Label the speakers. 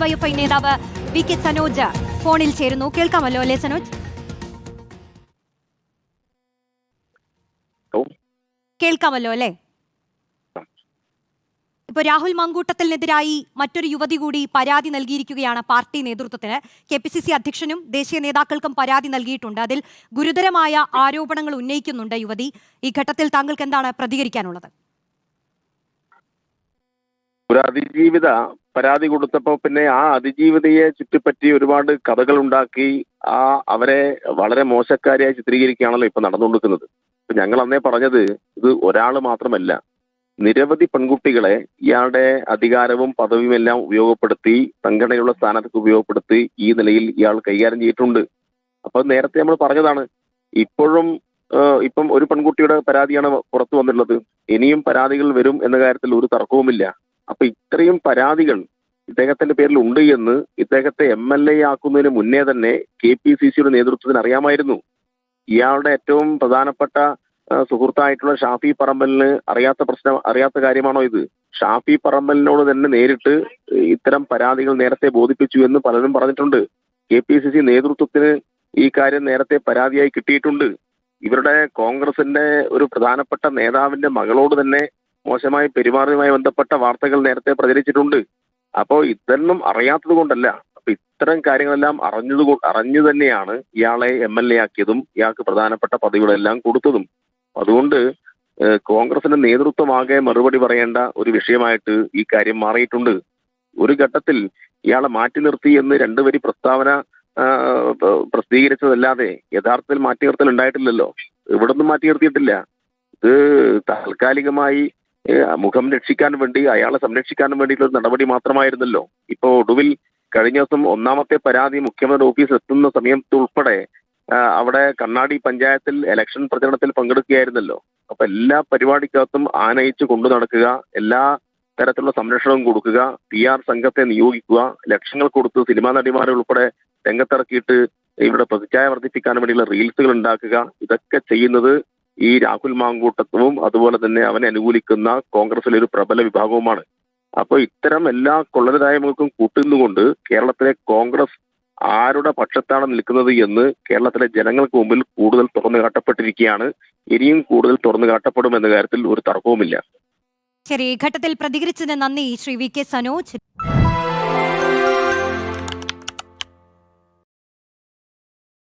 Speaker 1: വൈഎഫ്ഐ നേതാവ് V K Sanoj ഫോണിൽ ചേരുന്നു. കേൾക്കാമല്ലോ അല്ലേ സനോജ്? കേൾക്കാമല്ലോ അല്ലേ? ഇപ്പോൾ രാഹുൽ മാങ്കൂട്ടത്തിനെതിരായി മറ്റൊരു യുവതി കൂടി പരാതി നൽകിയിരിക്കുകയാണ് പാർട്ടി നേതൃത്വത്തിന്. KPCC അധ്യക്ഷനും ദേശീയ നേതാക്കൾക്കും പരാതി നൽകിയിട്ടുണ്ട്. അതിൽ ഗുരുതരമായ ആരോപണങ്ങൾ ഉന്നയിക്കുന്നുണ്ട് യുവതി. ഈ ഘട്ടത്തിൽ താങ്കൾക്ക് എന്താണ് പ്രതികരിക്കാനുള്ളത്?
Speaker 2: ഒരു അതിജീവിത പരാതി കൊടുത്തപ്പോ പിന്നെ ആ അതിജീവിതയെ ചുറ്റിപ്പറ്റി ഒരുപാട് കഥകൾ ഉണ്ടാക്കി അവരെ വളരെ മോശക്കാരിയായി ചിത്രീകരിക്കുകയാണല്ലോ ഇപ്പൊ നടന്നുകൊണ്ടിരിക്കുന്നത്. ഞങ്ങൾ അന്നേ പറഞ്ഞത് ഇത് ഒരാള് മാത്രമല്ല, നിരവധി പെൺകുട്ടികളെ ഇയാളുടെ അധികാരവും പദവിയും എല്ലാം ഉപയോഗപ്പെടുത്തി സംഘടനയുള്ള സ്ഥാനത്തേക്ക് ഉപയോഗപ്പെടുത്തി ഈ നിലയിൽ ഇയാൾ കൈകാര്യം ചെയ്തിട്ടുണ്ട്. അപ്പൊ നേരത്തെ നമ്മൾ പറഞ്ഞതാണ്. ഇപ്പം ഒരു പെൺകുട്ടിയുടെ പരാതിയാണ് പുറത്തു വന്നിട്ടുള്ളത്. ഇനിയും പരാതികൾ വരും എന്ന കാര്യത്തിൽ ഒരു തർക്കവുമില്ല. അപ്പൊ ഇത്രയും പരാതികൾ ഇദ്ദേഹത്തിന്റെ പേരിൽ ഉണ്ട് എന്ന് ഇദ്ദേഹത്തെ MLA ആക്കുന്നതിന് മുന്നേ തന്നെ KPCCയുടെ നേതൃത്വത്തിന് അറിയാമായിരുന്നു. ഇയാളുടെ ഏറ്റവും പ്രധാനപ്പെട്ട സുഹൃത്തായിട്ടുള്ള ഷാഫി പറമ്പലിന് അറിയാത്ത കാര്യമാണോ ഇത്? ഷാഫി പറമ്പലിനോട് തന്നെ നേരിട്ട് ഇത്തരം പരാതികൾ നേരത്തെ ബോധിപ്പിച്ചു എന്ന് പലരും പറഞ്ഞിട്ടുണ്ട്. KPCC നേതൃത്വത്തിന് ഈ കാര്യം നേരത്തെ പരാതിയായി കിട്ടിയിട്ടുണ്ട്. ഇവരുടെ കോൺഗ്രസിന്റെ ഒരു പ്രധാനപ്പെട്ട നേതാവിന്റെ മകളോട് തന്നെ മോശമായി പെരുമാറിയതുമായി ബന്ധപ്പെട്ട വാർത്തകൾ നേരത്തെ പ്രചരിച്ചിട്ടുണ്ട്. അപ്പോൾ ഇതൊന്നും അറിയാത്തത് കൊണ്ടല്ല, അപ്പൊ ഇത്തരം കാര്യങ്ങളെല്ലാം അറിഞ്ഞു തന്നെയാണ് ഇയാളെ MLA ആക്കിയതും ഇയാൾക്ക് പ്രധാനപ്പെട്ട പദവികളെല്ലാം കൊടുത്തതും. അതുകൊണ്ട് കോൺഗ്രസിന്റെ നേതൃത്വമാകെ മറുപടി പറയേണ്ട ഒരു വിഷയമായിട്ട് ഈ കാര്യം മാറിയിട്ടുണ്ട്. ഒരു ഘട്ടത്തിൽ ഇയാളെ മാറ്റി നിർത്തി എന്ന് 2 വരി പ്രസ്താവന പ്രസിദ്ധീകരിച്ചതല്ലാതെ യഥാർത്ഥത്തിൽ മാറ്റി നിർത്തൽ ഉണ്ടായിട്ടില്ലല്ലോ. ഇവിടൊന്നും മാറ്റി നിർത്തിയിട്ടില്ല. ഇത് താൽക്കാലികമായി മുഖം രക്ഷിക്കാൻ വേണ്ടി, അയാളെ സംരക്ഷിക്കാനും വേണ്ടിയിട്ടുള്ള നടപടി മാത്രമായിരുന്നല്ലോ. ഇപ്പൊ ഒടുവിൽ കഴിഞ്ഞ ദിവസം 1ാമത്തെ പരാതി മുഖ്യമന്ത്രി ഓഫീസിൽ എത്തുന്ന സമയത്ത് ഉൾപ്പെടെ അവിടെ കണ്ണാടി പഞ്ചായത്തിൽ ഇലക്ഷൻ പ്രചരണത്തിൽ പങ്കെടുക്കുകയായിരുന്നല്ലോ. അപ്പൊ എല്ലാ പരിപാടിക്കകത്തും ആനയിച്ച് കൊണ്ടു നടക്കുക, എല്ലാ തരത്തിലുള്ള സംരക്ഷണവും കൊടുക്കുക, PR സംഘത്തെ നിയോഗിക്കുക, ലക്ഷങ്ങൾ കൊടുത്ത് സിനിമാ നടിമാരെ ഉൾപ്പെടെ രംഗത്തിറക്കിയിട്ട് ഇവിടെ പ്രതിച്ഛായ വർദ്ധിപ്പിക്കാൻ വേണ്ടിയുള്ള റീൽസുകൾ ഉണ്ടാക്കുക, ഇതൊക്കെ ചെയ്യുന്നത് ഈ രാഹുൽ മാങ്കൂട്ടത്തും അതുപോലെ തന്നെ അവനെ അനുകൂലിക്കുന്ന കോൺഗ്രസിലെ ഒരു പ്രബല വിഭാഗവുമാണ്. അപ്പൊ ഇത്തരം എല്ലാ കൊള്ളരുതായ്മകൾക്കും കൂട്ടുന്നുകൊണ്ട് കേരളത്തിലെ കോൺഗ്രസ് ആരുടെ പക്ഷത്താണ് നിൽക്കുന്നത് എന്ന് കേരളത്തിലെ ജനങ്ങൾക്ക് മുമ്പിൽ കൂടുതൽ തുറന്നു കാട്ടപ്പെട്ടിരിക്കുകയാണ്. ഇനിയും കൂടുതൽ തുറന്നു കാട്ടപ്പെടുമെന്ന കാര്യത്തിൽ ഒരു തർക്കവുമില്ല.
Speaker 1: ശരി, ഘട്ടത്തിൽ പ്രതികരിച്ചതിന് നന്ദി ശ്രീ വി കെ സനോജ്.